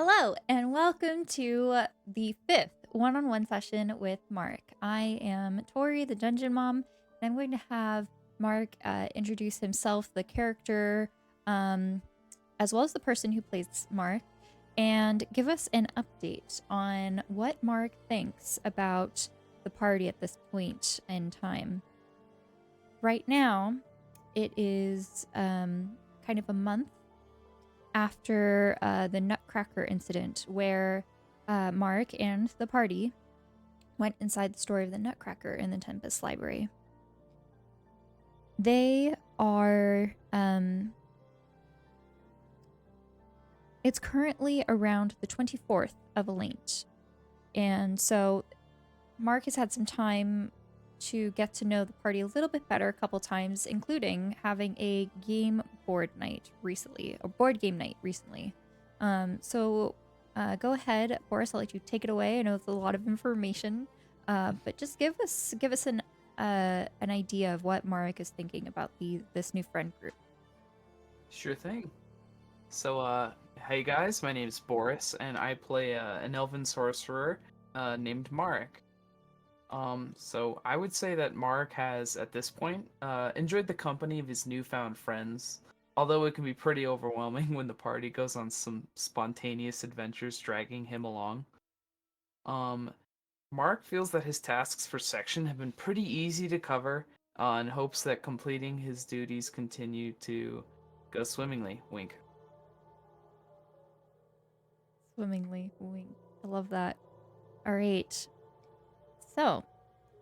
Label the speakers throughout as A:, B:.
A: Hello, and welcome to the fifth one-on-one session with Mark. I am Tori, the Dungeon Mom, and I'm going to have Mark introduce himself, the character, as well as the person who plays Mark, and give us an update on what Mark thinks about the party at this point in time. Right now, it is kind of a month after the Nutcracker incident, where Mark and the party went inside the story of the Nutcracker in the Tempest Library. They are... it's currently around the 24th of Elate, and so Mark has had some time to get to know the party a little bit better a couple times, including having a board game night recently. So go ahead, Boris. I'll let you take it away. I know it's a lot of information, but just give us an idea of what Marek is thinking about this new friend group.
B: Sure thing. So, hey guys, my name is Boris, and I play an elven sorcerer named Marek. So I would say that Mark has, at this point, enjoyed the company of his newfound friends, although it can be pretty overwhelming when the party goes on some spontaneous adventures dragging him along. Mark feels that his tasks for section have been pretty easy to cover, and hopes that completing his duties continue to go swimmingly. Wink.
A: Swimmingly, wink. I love that. All right. So,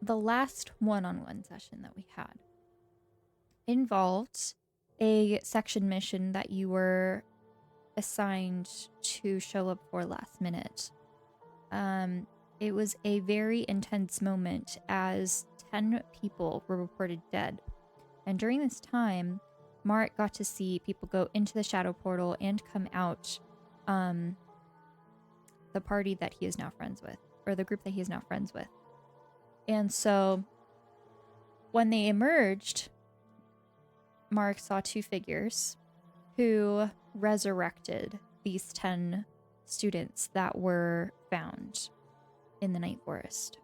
A: the last one-on-one session that we had involved a section mission that you were assigned to show up for last minute. It was a very intense moment as 10 people were reported dead. And during this time, Mark got to see people go into the shadow portal and come out the party that he is now friends with, or the group that he is now friends with. And so when they emerged, Mark saw two figures who resurrected these 10 students that were found in the Night Forest.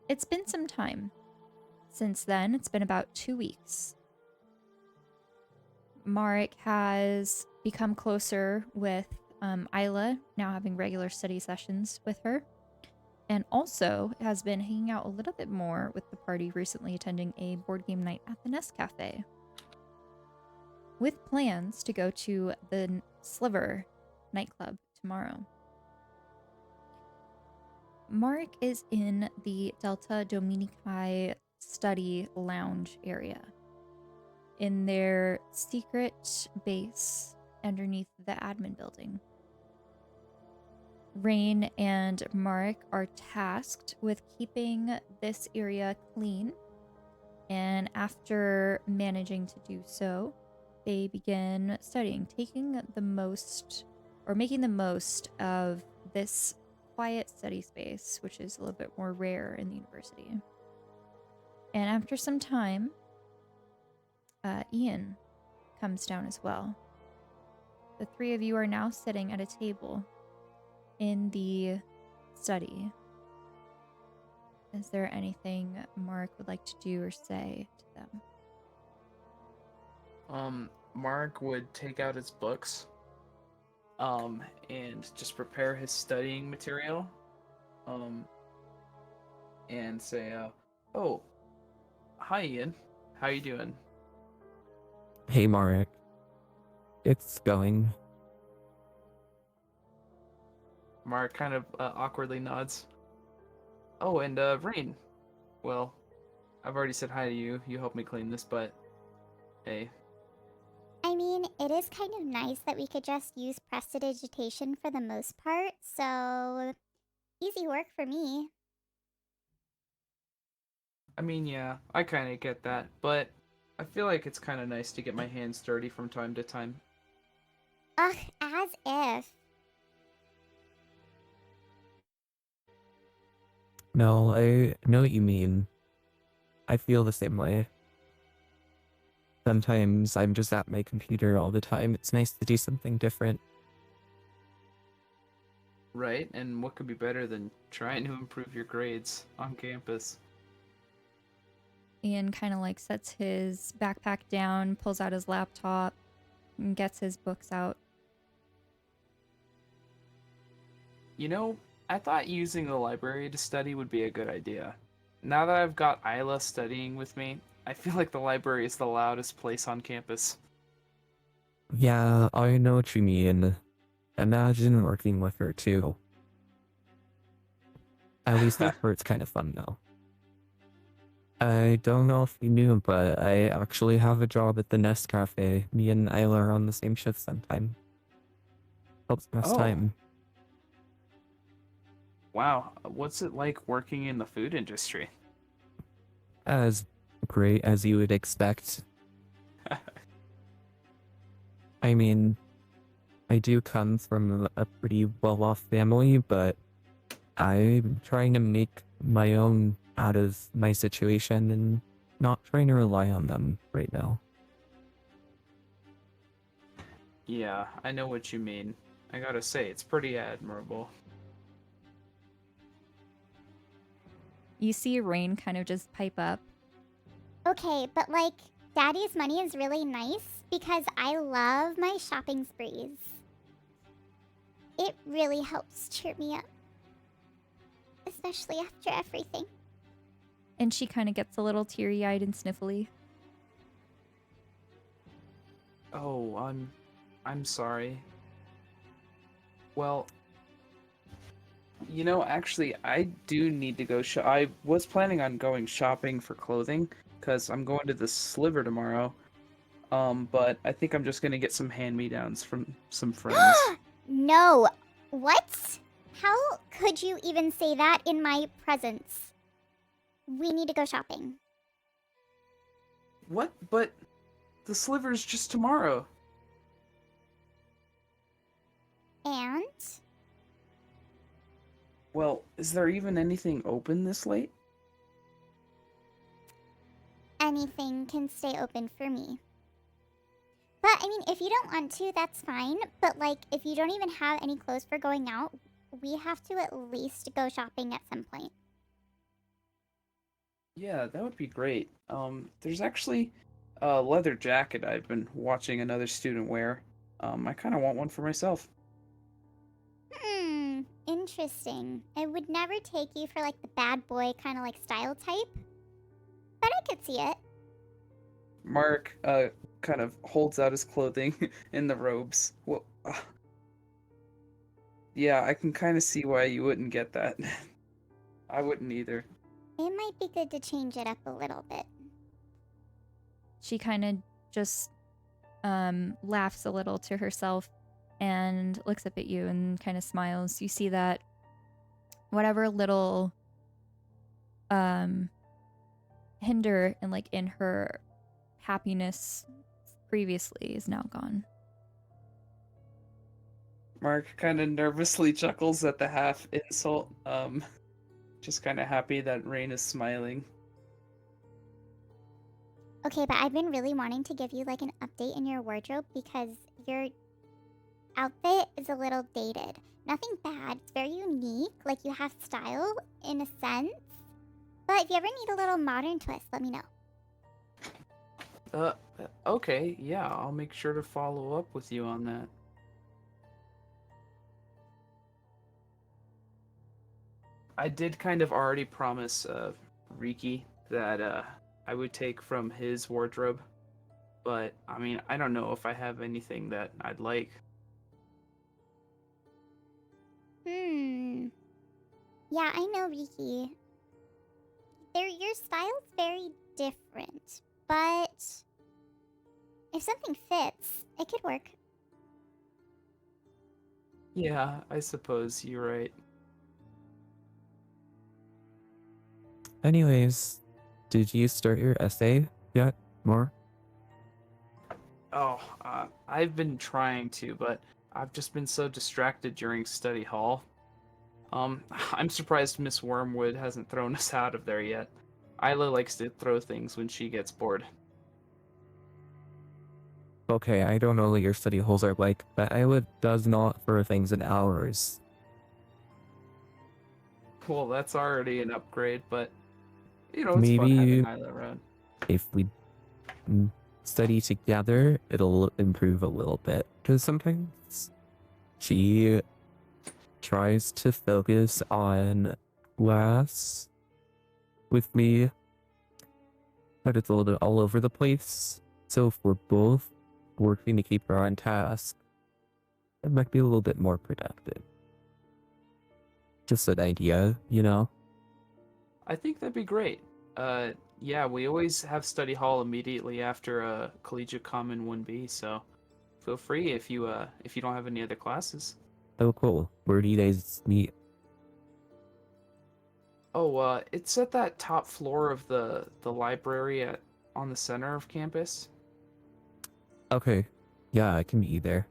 A: It's been some time since then. It's been about 2 weeks. Marek has become closer with Isla, now having regular study sessions with her, and also has been hanging out a little bit more with the party, recently attending a board game night at the Nest Cafe, with plans to go to the Sliver nightclub tomorrow. Marek is in the Delta Domini study lounge area, in their secret base underneath the admin building. Rainn and Marek are tasked with keeping this area clean, and after managing to do so, they begin studying, making the most of this quiet study space, which is a little bit more rare in the university. And after some time, Ian comes down as well. The three of you are now sitting at a table in the study. Is there anything Mark would like to do or say to them?
B: Mark would take out his books, and just prepare his studying material, and say, oh, hi Ian, how you doing?
C: Hey, Marek. It's going.
B: Mark kind of awkwardly nods. Oh, and Rainn. Well, I've already said hi to you. You helped me clean this, but hey.
D: I mean, it is kind of nice that we could just use prestidigitation for the most part, so easy work for me.
B: I mean, yeah, I kind of get that, but I feel like it's kind of nice to get my hands dirty from time to time.
D: Ugh, as if.
C: No, I know what you mean. I feel the same way. sometimes I'm just at my computer all the time. It's nice to do something different.
B: Right? And what could be better than trying to improve your grades on campus?
A: Ian kind of like sets his backpack down, pulls out his laptop, and gets his books out.
B: You know, I thought using the library to study would be a good idea. Now that I've got Isla studying with me, I feel like the library is the loudest place on campus.
C: Yeah, I know what you mean. Imagine working with her too. At least that part's kind of fun though. I don't know if you knew, but I actually have a job at the Nest Cafe. Me and Isla are on the same shift sometime. Helps pass
B: Oh.
C: time.
B: Wow, what's it like working in the food industry?
C: As great as you would expect. I mean, I do come from a pretty well-off family, but I'm trying to make my own out of my situation and not trying to rely on them right now.
B: Yeah, I know what you mean. I gotta say, it's pretty admirable.
A: You see Rainn kind of just pipe up.
D: Okay, but like, Daddy's money is really nice because I love my shopping sprees. It really helps cheer me up. Especially after everything.
A: And she kind of gets a little teary-eyed and sniffly.
B: Oh, I'm sorry. Well, you know, actually, I do need to go I was planning on going shopping for clothing, because I'm going to the Sliver tomorrow. But I think I'm just gonna get some hand-me-downs from some friends.
D: No! What? How could you even say that in my presence? We need to go shopping.
B: What? But the Sliver's just tomorrow.
D: And?
B: Well, is there even anything open this late?
D: Anything can stay open for me. But, I mean, if you don't want to, that's fine. But, like, if you don't even have any clothes for going out, we have to at least go shopping at some point.
B: Yeah, that would be great. There's actually a leather jacket I've been watching another student wear. I kind of want one for myself.
D: Interesting. I would never take you for, like, the bad boy kind of, like, style type. But I could see it.
B: Mark, kind of holds out his clothing in the robes. Well, yeah, I can kind of see why you wouldn't get that. I wouldn't either.
D: It might be good to change it up a little bit.
A: She kind of just laughs a little to herself and looks up at you and kind of smiles. You see that whatever little hinder and like in her happiness previously is now gone.
B: Mark kind of nervously chuckles at the half insult. Just kind of happy that Rainn is smiling.
D: Okay, but I've been really wanting to give you like an update in your wardrobe because your outfit is a little dated. Nothing bad, it's very unique, like you have style in a sense. But if you ever need a little modern twist, let me know.
B: Okay, yeah, I'll make sure to follow up with you on that. I did kind of already promise Riki that I would take from his wardrobe, but I mean, I don't know if I have anything that I'd like.
D: Yeah, I know, Riki. Your style's very different, but if something fits, it could work.
B: Yeah, I suppose you're right.
C: Anyways, did you start your essay yet? More?
B: Oh, I've been trying to, but I've just been so distracted during study hall. I'm surprised Miss Wormwood hasn't thrown us out of there yet. Isla likes to throw things when she gets bored.
C: Okay, I don't know what your study halls are like, but Isla does not throw things in hours.
B: Well, that's already an upgrade, but it's fun having
C: Maybe
B: Isla around.
C: if we study together, it'll improve a little bit. Because sometimes she tries to focus on class with me, but it's a little bit all over the place. So if we're both working to keep her on task, it might be a little bit more productive. Just an idea, you know?
B: I think that'd be great. Yeah, we always have study hall immediately after collegiate common 1B, so feel free if you don't have any other classes.
C: Oh, cool. Where do you guys meet?
B: Oh, it's at that top floor of the library on the center of campus.
C: Okay. Yeah, I can meet you there.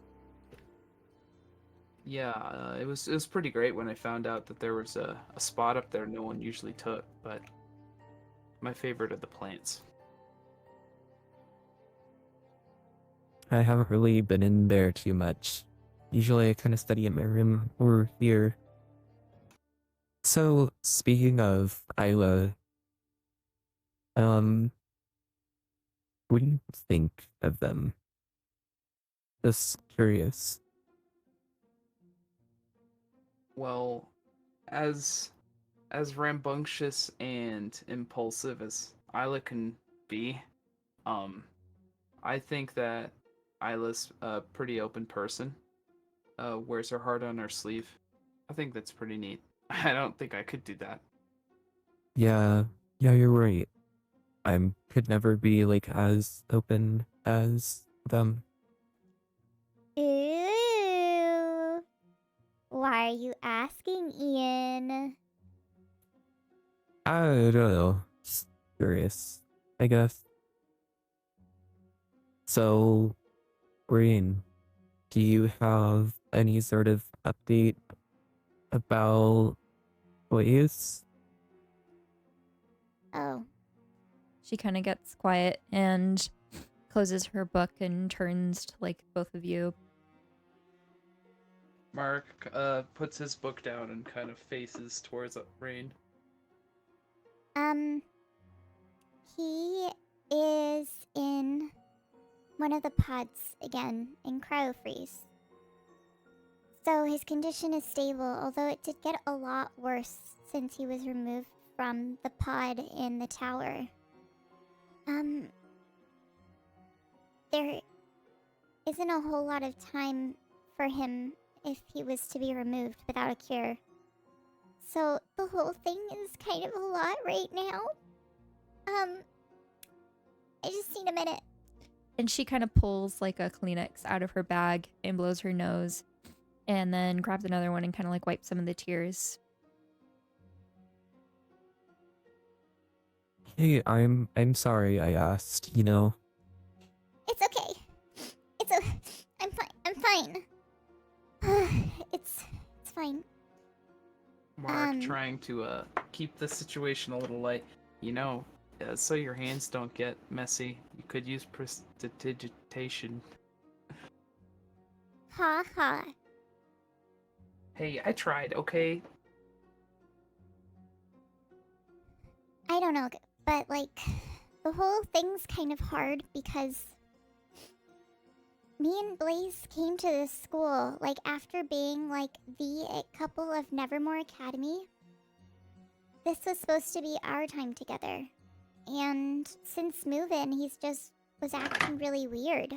B: Yeah, it was pretty great when I found out that there was a spot up there no one usually took, but my favorite are the plants.
C: I haven't really been in there too much. Usually I kind of study in my room or here. So, speaking of Isla, what do you think of them? Just curious.
B: Well, as rambunctious and impulsive as Isla can be, um, I think that Isla's a pretty open person. Wears her heart on her sleeve. I think that's pretty neat. I don't think I could do that.
C: Yeah, you're right. I could never be like as open as them.
D: Ooh. Why are you asking, Ian?
C: I don't know. Just curious, I guess. So, Rainn, do you have any sort of update about Blaze?
D: Oh,
A: She kind of gets quiet and closes her book and turns to like both of you.
B: Mark puts his book down and kind of faces towards Rain.
D: he is in one of the pods again in cryofreeze. So his condition is stable, although it did get a lot worse since he was removed from the pod in the tower. There isn't a whole lot of time for him if he was to be removed without a cure. So the whole thing is kind of a lot right now. I just need a minute.
A: And she kind of pulls like a Kleenex out of her bag and blows her nose and then grabs another one and kind of like wipes some of the tears.
C: Hey, I'm sorry I asked,
D: It's okay. I'm fine. I'm fine. It's fine.
B: Mark trying to keep the situation a little light. So your hands don't get messy. You could use prestidigitation.
D: Ha ha.
B: Hey, I tried, okay?
D: I don't know, but like, the whole thing's kind of hard because me and Blaze came to this school, like, after being, like, the it couple of Nevermore Academy. This was supposed to be our time together. And since move-in, he's just was acting really weird.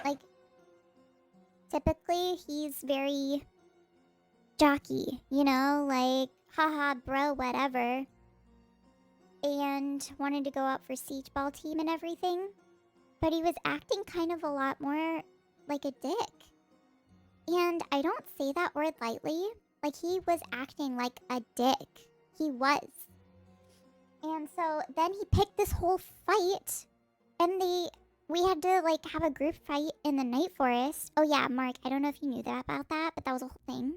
D: Like, typically, he's very jockey, like, haha, bro, whatever. And wanted to go out for siege ball team and everything. But he was acting kind of a lot more like a dick. And I don't say that word lightly. Like, he was acting like a dick. He was. And so then he picked this whole fight. And we had to, like, have a group fight in the Night Forest. Oh, yeah, Mark, I don't know if you knew that about that, but that was a whole thing.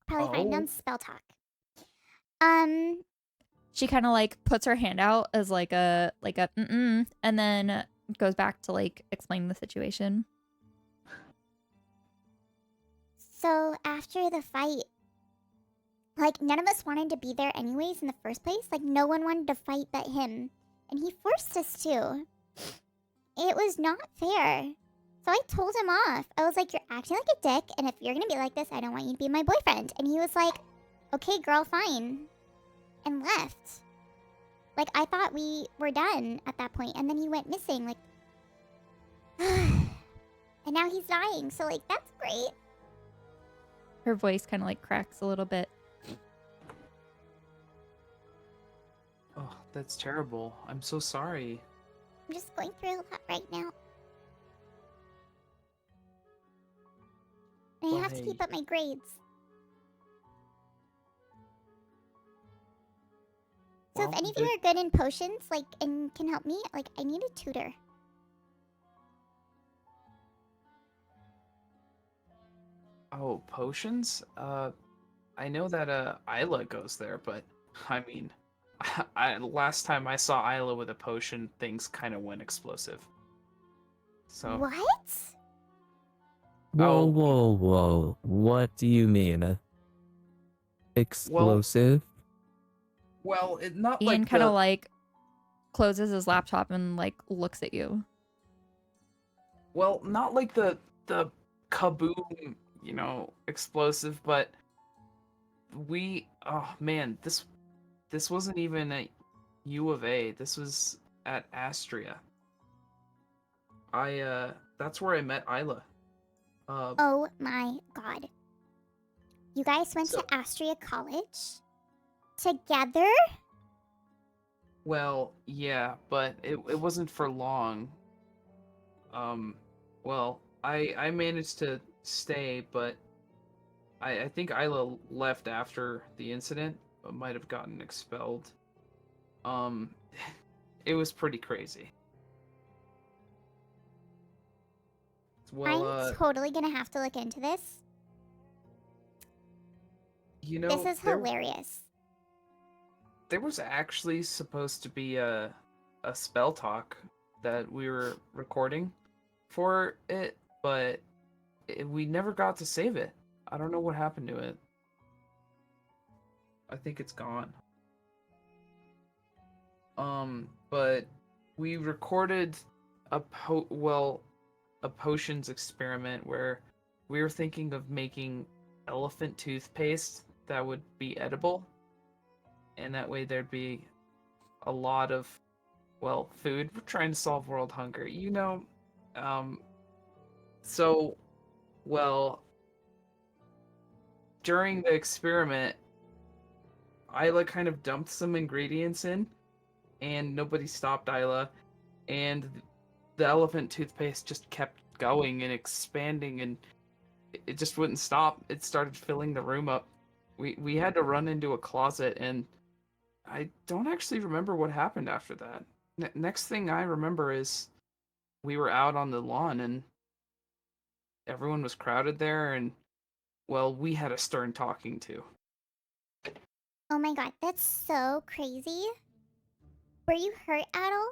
D: Probably find it on Spell Talk.
A: She kind of like puts her hand out as like a and then goes back to like explaining the situation.
D: So after the fight, like, none of us wanted to be there anyways in the first place. Like, no one wanted to fight but him. And he forced us to. It was not fair. So I told him off. I was like, you're acting like a dick, and if you're gonna be like this, I don't want you to be my boyfriend. And he was like, okay, girl, fine. And left. Like, I thought we were done at that point, and then he went missing, like... and now he's dying, so, like, that's great.
A: Her voice kind of like cracks a little bit.
B: Oh, that's terrible. I'm so sorry.
D: I'm just going through a lot right now. And I have to keep up my grades. So if any of you are good in potions, like, and can help me, like, I need a tutor.
B: Oh, potions? I know that Isla goes there, but I mean, last time I saw Isla with a potion, things kind of went explosive. So
D: What?
C: Whoa,
B: Oh.
C: whoa, whoa. What do you mean? Explosive?
B: well, it not
A: Ian
B: like
A: kind of
B: the
A: like closes his laptop and like looks at you.
B: well, not like the kaboom, you know, explosive, but oh man, this wasn't even at U of A. This was at Astria. That's where I met Isla.
D: Oh my god. You guys went
B: So-
D: to Astria College? Together?
B: Well, yeah, but it wasn't for long. Well, I managed to stay, but I think Isla left after the incident, but might have gotten expelled. Um, it was pretty crazy. Well,
D: I'm totally gonna have to look into this.
B: you know,
D: This is
B: there
D: hilarious.
B: was actually supposed to be a spell talk that we were recording for it, but we never got to save it. I don't know what happened to it. I think it's gone. But we recorded a potions experiment where we were thinking of making elephant toothpaste that would be edible, and that way there'd be a lot of, well, food. We're trying to solve world hunger, you know. So, well, during the experiment, Isla kind of dumped some ingredients in, and nobody stopped Isla, and the elephant toothpaste just kept going and expanding, and it just wouldn't stop. It started filling the room up. We had to run into a closet, and I don't actually remember what happened after that. Next thing I remember is we were out on the lawn, and everyone was crowded there, and, well, we had a stern talking to.
D: Oh my god, that's so crazy. Were you hurt at all?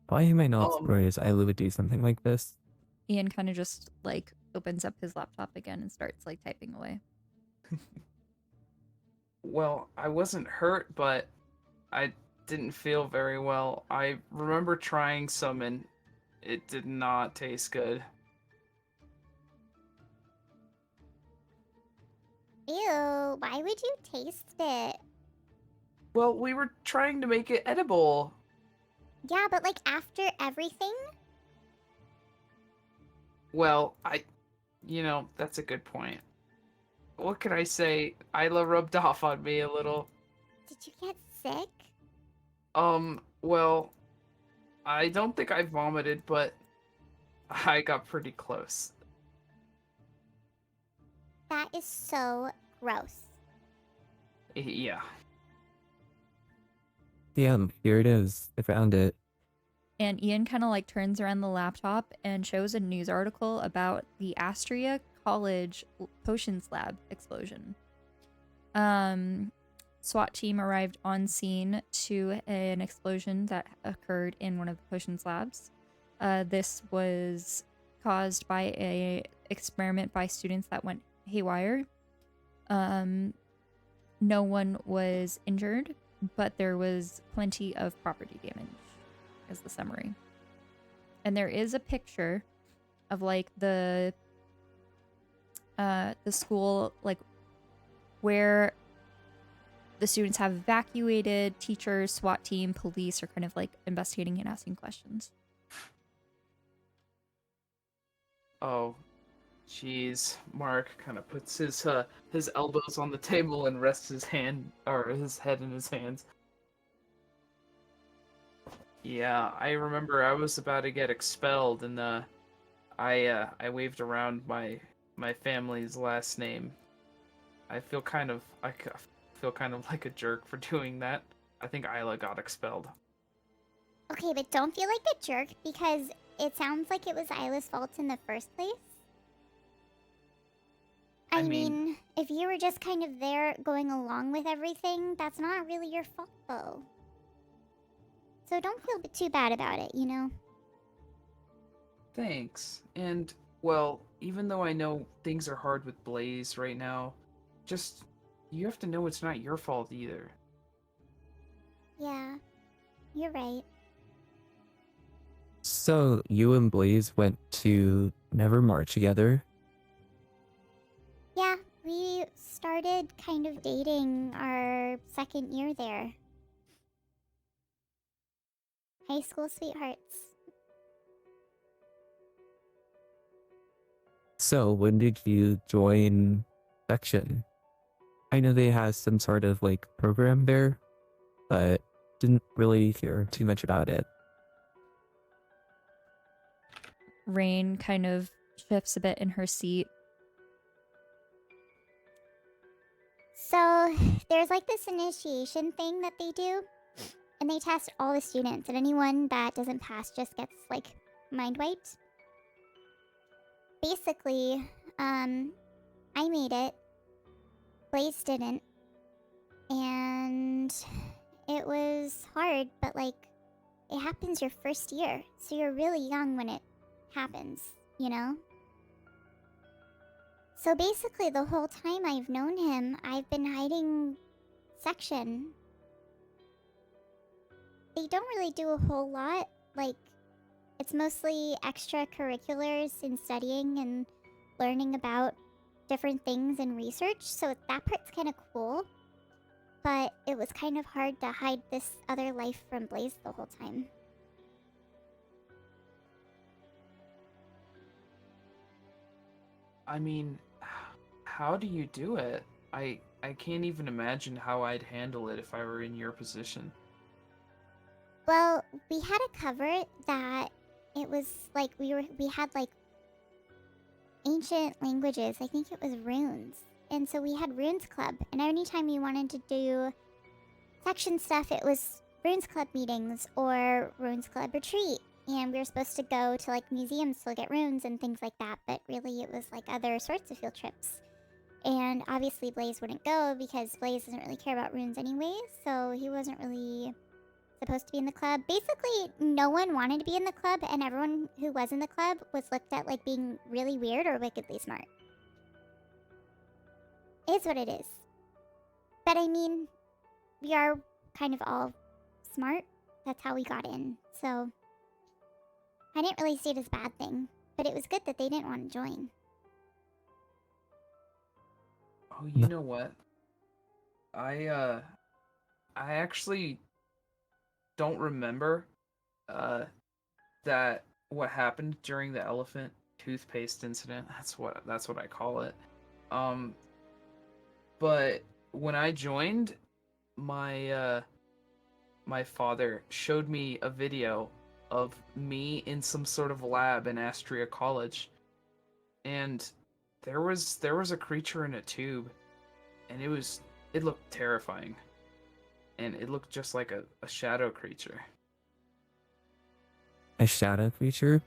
C: Why am I not surprised Isla would do something like this?
A: Ian kind of just like opens up his laptop again and starts like typing away.
B: Well, I wasn't hurt, but I didn't feel very well. I remember trying some, and it did not taste good.
D: Ew, why would you taste it?
B: Well, we were trying to make it edible.
D: Yeah, but like after everything?
B: Well, you know, that's a good point. What can I say? Isla rubbed off on me a little.
D: Did you get sick?
B: Well, I don't think I vomited, but I got pretty close.
D: That is so gross.
B: Yeah.
C: Damn, here it is. I found it.
A: And Ian kind of like turns around the laptop and shows a news article about the Astria College Potions Lab explosion. SWAT team arrived on scene to an explosion that occurred in one of the potions labs. This was caused by a experiment by students that went haywire. No one was injured, but there was plenty of property damage, is the summary. And there is a picture of like the school, like where the students have evacuated. Teachers, SWAT team, police are kind of like investigating and asking questions.
B: Oh, jeez. Mark kind of puts his elbows on the table and rests his head in his hands. Yeah, I remember I was about to get expelled, and I waved around my family's last name. I feel kind of like a jerk for doing that. I think Isla got expelled.
D: Okay, but don't feel like a jerk because it sounds like it was Isla's fault in the first place. I mean, if you were just kind of there going along with everything, that's not really your fault, though. So don't feel too bad about it, you know?
B: Thanks. And, well, even though I know things are hard with Blaze right now, just, you have to know it's not your fault either.
D: Yeah, you're right.
C: So you and Blaze went to Nevermore together?
D: Yeah, we started kind of dating our second year there. High school sweethearts.
C: So when did you join Section? I know they have some sort of like program there, but didn't really hear too much about it.
A: Rain kind of shifts a bit in her seat.
D: So, there's like this initiation thing that they do, and they test all the students, and anyone that doesn't pass just gets like mind wiped. Basically, I made it. Blaze didn't. And it was hard, but like, it happens your first year, so you're really young when it happens, you know? So basically, the whole time I've known him, I've been hiding Section. They don't really do a whole lot. Like, it's mostly extracurriculars in studying and learning about different things and research, so that part's kind of cool. But it was kind of hard to hide this other life from Blaze the whole time.
B: I mean, how do you do it? I can't even imagine how I'd handle it if I were in your position.
D: Well, we had a cover that it was like we had like ancient languages. I think it was runes. And so we had Runes Club, and anytime we wanted to do Section stuff, it was Runes Club meetings or Runes Club retreat. And we were supposed to go to like museums to look at runes and things like that, but really it was like other sorts of field trips. And obviously Blaze wouldn't go because Blaze doesn't really care about runes anyway, so he wasn't really supposed to be in the club. Basically, no one wanted to be in the club, and everyone who was in the club was looked at like being really weird or wickedly smart. It is what it is. But I mean, we are kind of all smart. That's how we got in, so I didn't really see it as a bad thing, but it was good that they didn't want to join.
B: Oh, you know what? I actually don't remember that what happened during the elephant toothpaste incident. That's what I call it. But when I joined, my my father showed me a video of me in some sort of lab in Astria College, and there was a creature in a tube, and it looked terrifying, and it looked just like a shadow creature.
C: A shadow creature?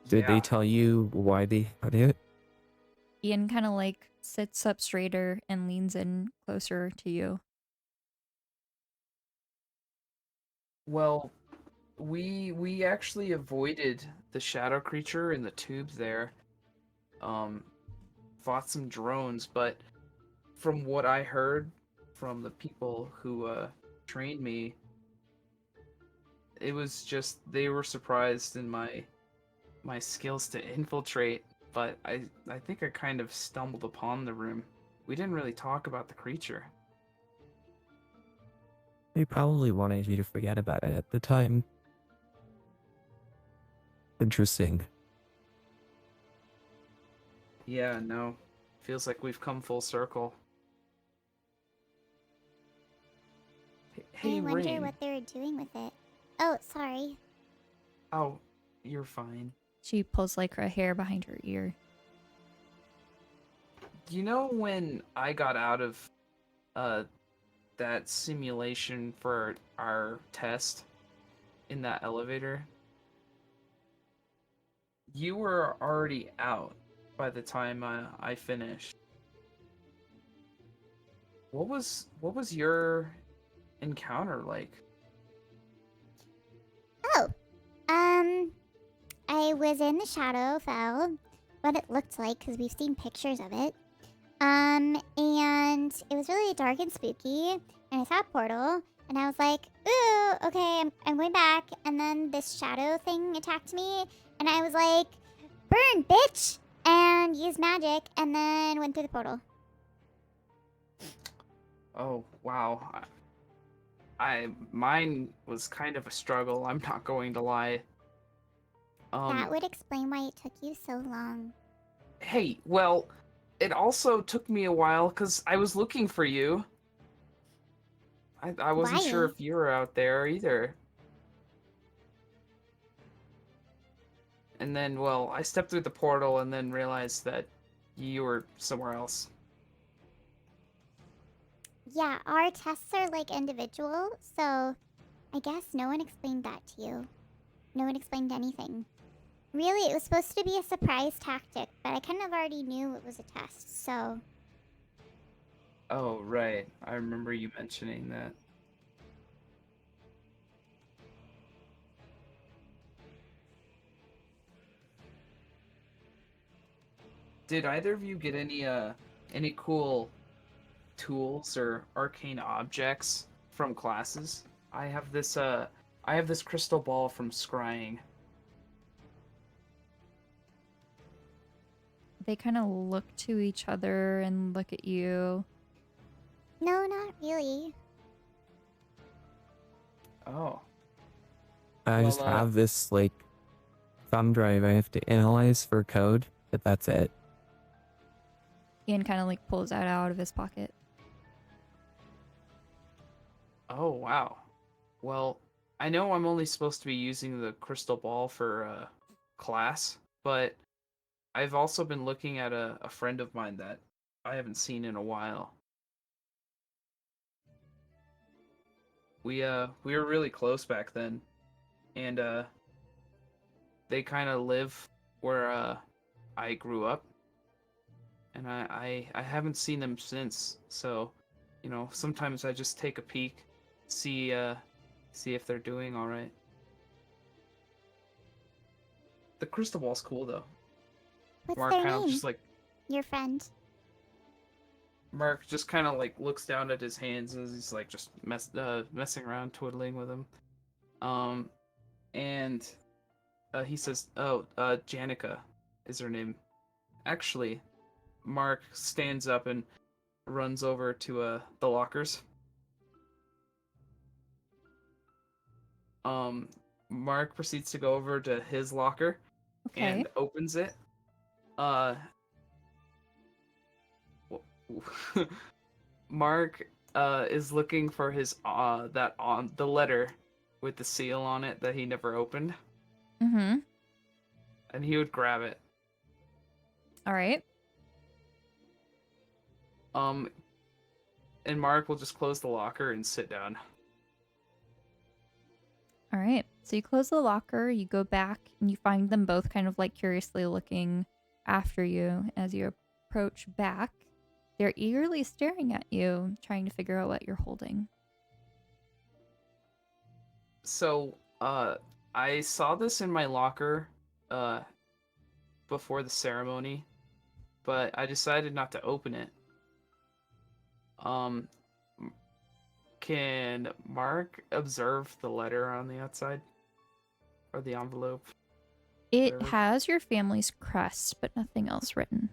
C: Did
B: Yeah.
C: they tell you why they had it?
A: Ian kind of like sits up straighter and leans in closer to you.
B: Well, we actually avoided the shadow creature in the tubes there. Um, fought some drones, but from what I heard from the people who trained me, it was just they were surprised in my skills to infiltrate, but I think I kind of stumbled upon the room. We didn't really talk about the creature.
C: They probably wanted you to forget about it at the time. Interesting.
B: Yeah, no. Feels like we've come full circle. Hey,
D: I wonder
B: Rainn.
D: what they were doing with it. Oh, sorry.
B: Oh, you're fine.
A: She pulls like her hair behind her ear.
B: You know when I got out of uh that simulation for our test in that elevator? You were already out by the time I finished. What was your encounter like?
D: Oh, I was in the Shadowfell, what it looked like, because we've seen pictures of it. And it was really dark and spooky, and I saw a portal, and I was like, ooh, okay, I'm going back, and then this shadow thing attacked me, and I was like, burn, bitch, and used magic, and then went through the portal.
B: Oh, wow. Mine was kind of a struggle, I'm not going to lie.
D: That would explain why it took you so long.
B: Hey, well, it also took me a while because I was looking for you. I wasn't sure
D: Why?
B: if you were out there either. And then, well, I stepped through the portal and then realized that you were somewhere else.
D: Yeah, our tests are like individual, so I guess no one explained that to you. No one explained anything. Really, it was supposed to be a surprise tactic, but I kind of already knew it was a test, so.
B: Oh, right. I remember you mentioning that. Did either of you get any cool tools or arcane objects from classes? I have this crystal ball from scrying.
A: They kind of look to each other and look at you.
D: No, not really.
B: Oh.
C: I just
B: Well,
C: have this like thumb drive I have to analyze for code, but that's it.
A: Ian kind of like pulls that out of his pocket.
B: oh, wow. Well, I know I'm only supposed to be using the crystal ball for class, but I've also been looking at a friend of mine that I haven't seen in a while. We were really close back then, and they kind of live where I grew up, and I haven't seen them since. So, you know, sometimes I just take a peek, see see if they're doing all right. The crystal ball's cool though.
D: What's
B: Mark
D: their
B: kind of
D: name?
B: just like
D: Your friend.
B: Mark just kind of like looks down at his hands as he's like just messing around, twiddling with them. And he says, "Oh, Janica is her name." Actually, Mark stands up and runs over to the lockers. Um, Mark proceeds to go over to his locker
A: Okay.
B: and opens it. Mark is looking for his that on the letter with the seal on it that he never opened,
A: Mm-hmm.
B: and he would grab it.
A: All right.
B: Um, and Mark will just close the locker and sit down.
A: All right. So you close the locker, you go back, and you find them both kind of like curiously looking after you as you approach back. They're eagerly staring at you, trying to figure out what you're holding.
B: So, I saw this in my locker, before the ceremony, but I decided not to open it. Um, can Mark observe the letter on the outside? Or the envelope?
A: It
B: Whatever.
A: has your family's crest, but nothing else written.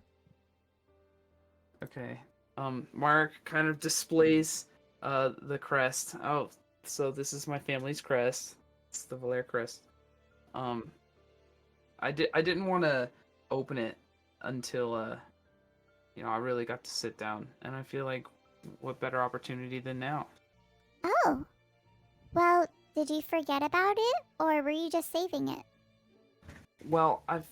B: Okay. Mark kind of displays the crest. Oh, so this is my family's crest. It's the Velair crest. I didn't want to open it until I really got to sit down, and I feel like what better opportunity than now?
D: Oh. Well, did you forget about it, or were you just saving it?
B: Well, I've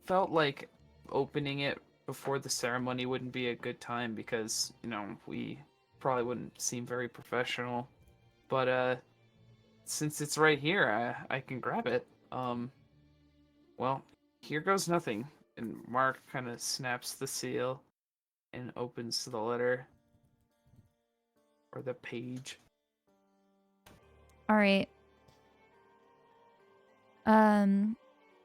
B: felt like opening it before the ceremony wouldn't be a good time because, we probably wouldn't seem very professional. But since it's right here, I can grab it. Well, here goes nothing. And Mark kind of snaps the seal and opens the letter or the page.
A: All right.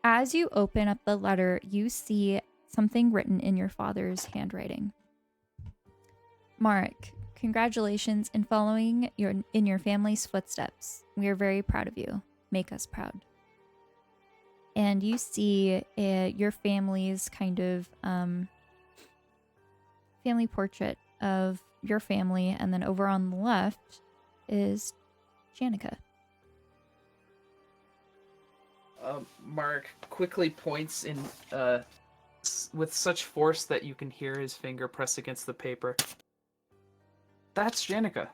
A: As you open up the letter, you see something written in your father's handwriting. Marek, congratulations in following in your family's footsteps. We are very proud of you. Make us proud. And you see your family's kind of family portrait of your family, and then over on the left is Janica.
B: Mark quickly points in with such force that you can hear his finger press against the paper. That's Janica.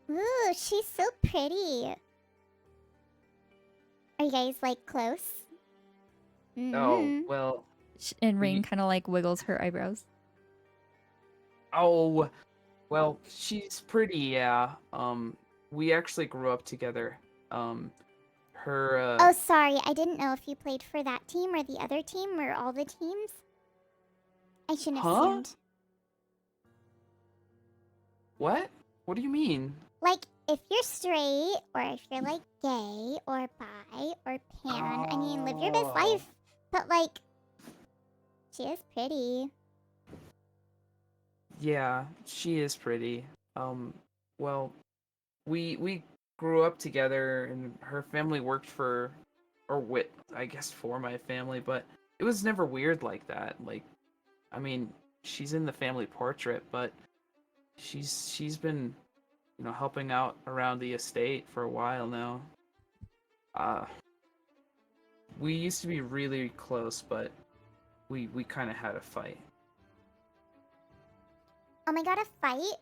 D: Ooh, she's so pretty. Are you guys, like, close?
B: Oh, well.
A: And Rainn kind of like wiggles her eyebrows.
B: Oh, well, she's pretty, yeah. We actually grew up together. Her,
D: Oh, sorry, I didn't know if you played for that team or the other team or all the teams. I shouldn't have
B: Huh?
D: assumed.
B: What? What do you mean?
D: Like, if you're straight, or if you're, like, gay, or bi, or pan, I mean, live your best
B: Oh.
D: life. But, like, she is pretty.
B: Yeah, she is pretty. Well, we grew up together, and her family worked for, or with, I guess, for my family, but it was never weird like that. Like, I mean, she's in the family portrait, but she's been, helping out around the estate for a while now. We used to be really close, but we kind of had a fight.
D: Oh my god, a fight?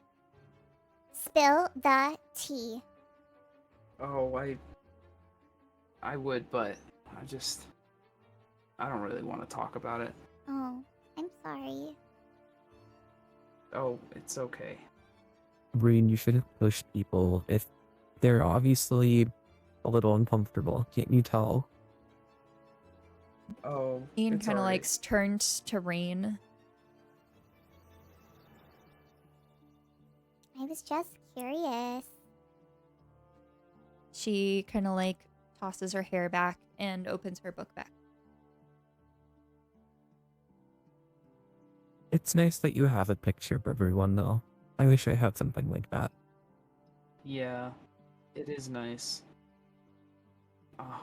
D: Spill the tea.
B: Oh, I would, but I don't really want to talk about it.
D: Oh, I'm sorry.
B: Oh, it's okay.
C: Rainn, you shouldn't push people if they're obviously a little uncomfortable. Can't you tell?
B: Oh,
A: Ian
B: it's
A: kind of
B: alright.
A: like turns to Rainn.
D: I was just curious.
A: She kind of like tosses her hair back and opens her book back.
C: It's nice that you have a picture of everyone, though. I wish I had something like that.
B: Yeah, it is nice. Oh,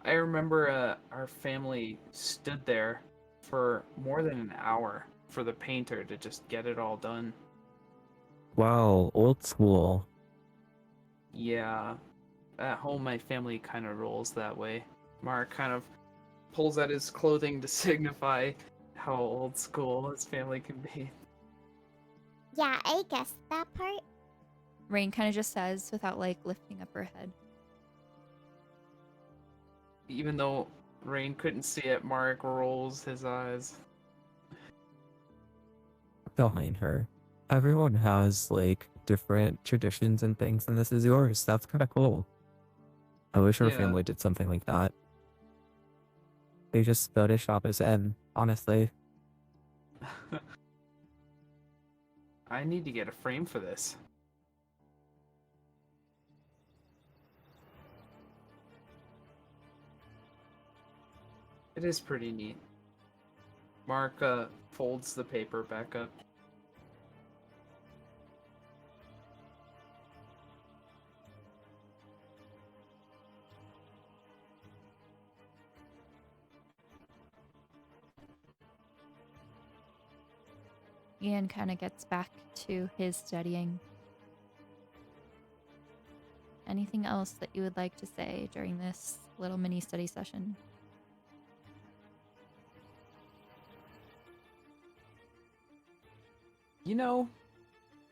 B: I remember our family stood there for more than an hour for the painter to just get it all done.
C: Wow, old school.
B: Yeah, at home my family kind of rolls that way. Mark kind of pulls out his clothing to signify how old school his family can be.
D: Yeah, I guessed that part.
A: Rainn kind of just says without like lifting up her head.
B: Even though Rainn couldn't see it, Mark rolls his eyes.
C: Behind her. Everyone has, like, different traditions and things, and this is yours. That's kind of cool. I wish our
B: Yeah.
C: family did something like that. They just Photoshop us in. honestly.
B: I need to get a frame for this. It is pretty neat. Mark folds the paper back up.
A: Ian kind of gets back to his studying. Anything else that you would like to say during this little mini study session?
B: You know,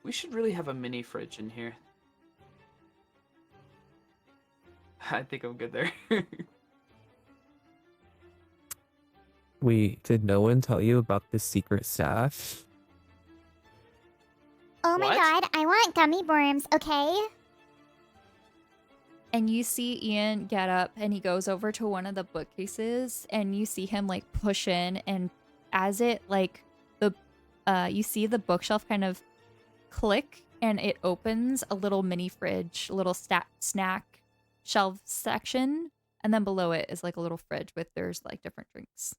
B: we should really have a mini fridge in here. I think I'm good there.
C: Wait, did no one tell you about this secret stash?
D: Oh my
B: What?
D: god, I want gummy worms, okay?
A: And you see Ian get up and he goes over to one of the bookcases and you see him like push in, and as it like you see the bookshelf kind of click and it opens a little mini fridge, a little snack shelf section, and then below it is like a little fridge with there's like different drinks.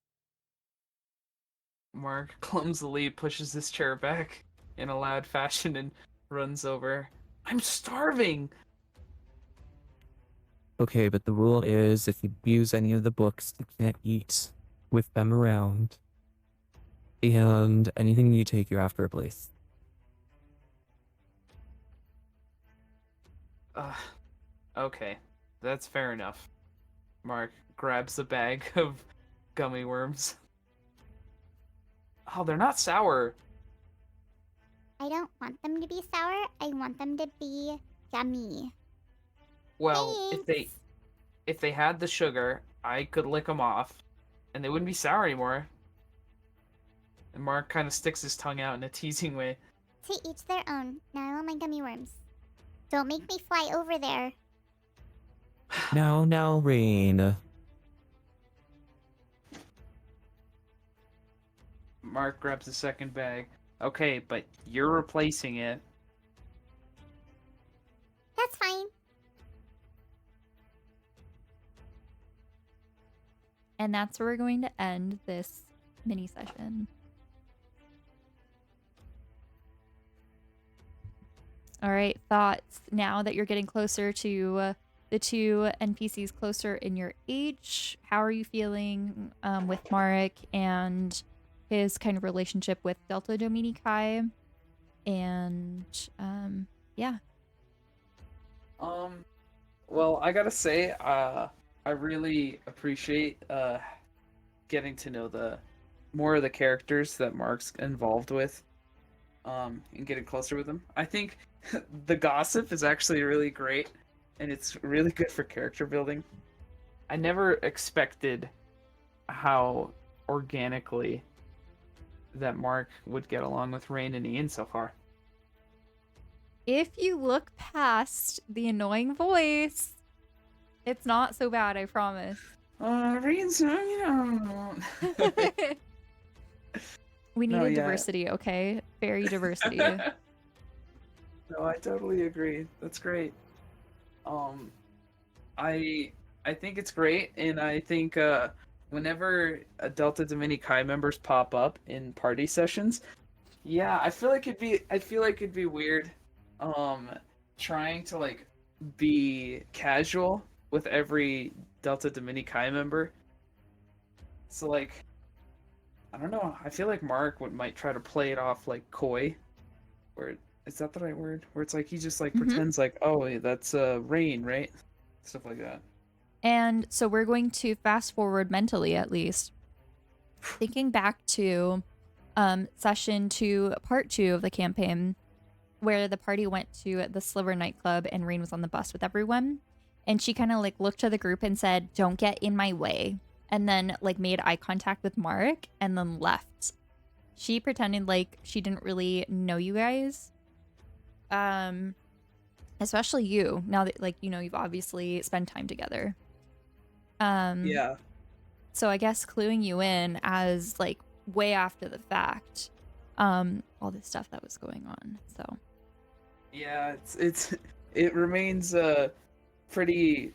B: Mark clumsily pushes his chair back in a loud fashion and runs over. I'm starving!
C: Okay, but the rule is if you use any of the books, you can't eat with them around. And anything you take, you have to replace.
B: Okay, that's fair enough. Mark grabs a bag of gummy worms. Oh, they're not sour.
D: I don't want them to be sour. I want them to be yummy.
B: Well,
D: Thanks.
B: if they had the sugar, I could lick them off, and they wouldn't be sour anymore. And Mark kind of sticks his tongue out in a teasing way.
D: To each their own. Now I want my gummy worms. Don't make me fly over there.
C: Now, Rainn.
B: Mark grabs the second bag. Okay, but you're replacing it.
D: That's fine.
A: And that's where we're going to end this mini session. All right, thoughts now that you're getting closer to the two NPCs closer in your age. How are you feeling with Marek and his kind of relationship with Delta Domini Kai? And yeah.
B: Well, I gotta say, I really appreciate getting to know the more of the characters that Mark's involved with, and getting closer with them. I think the gossip is actually really great, and it's really good for character building. I never expected how organically that Mark would get along with Rainn and Ian so far.
A: If you look past the annoying voice, it's not so bad, I promise.
B: Rainn's,
A: We
B: No,
A: needed
B: yeah.
A: diversity, okay? Very diversity.
B: No, I totally agree. That's great. I think it's great, and I think whenever Delta Domini Kai members pop up in party sessions, yeah, I feel like it'd be weird, trying to like be casual with every Delta Domini Kai member. So like, I don't know. I feel like Mark might try to play it off like coy, or is that the right word? Where it's like he just like
A: Mhm.
B: pretends like, oh, that's Rainn, right? Stuff like that.
A: And so we're going to fast forward mentally, at least, thinking back to session 2, part 2 of the campaign, where the party went to the Sliver nightclub and Rainn was on the bus with everyone. And she kind of like looked to the group and said, "Don't get in my way." And then like made eye contact with Marek and then left. She pretended like she didn't really know you guys. Especially you, now that like, you know, you've obviously spent time together.
B: Yeah.
A: So I guess cluing you in as like way after the fact, all this stuff that was going on. So
B: Yeah, it remains pretty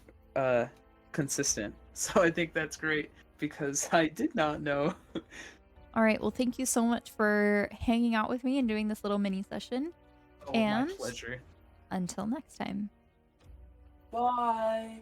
B: consistent. So I think that's great because I did not know.
A: all right, well, thank you so much for hanging out with me and doing this little mini session.
B: Oh, my
A: And
B: pleasure.
A: until next time.
B: Bye.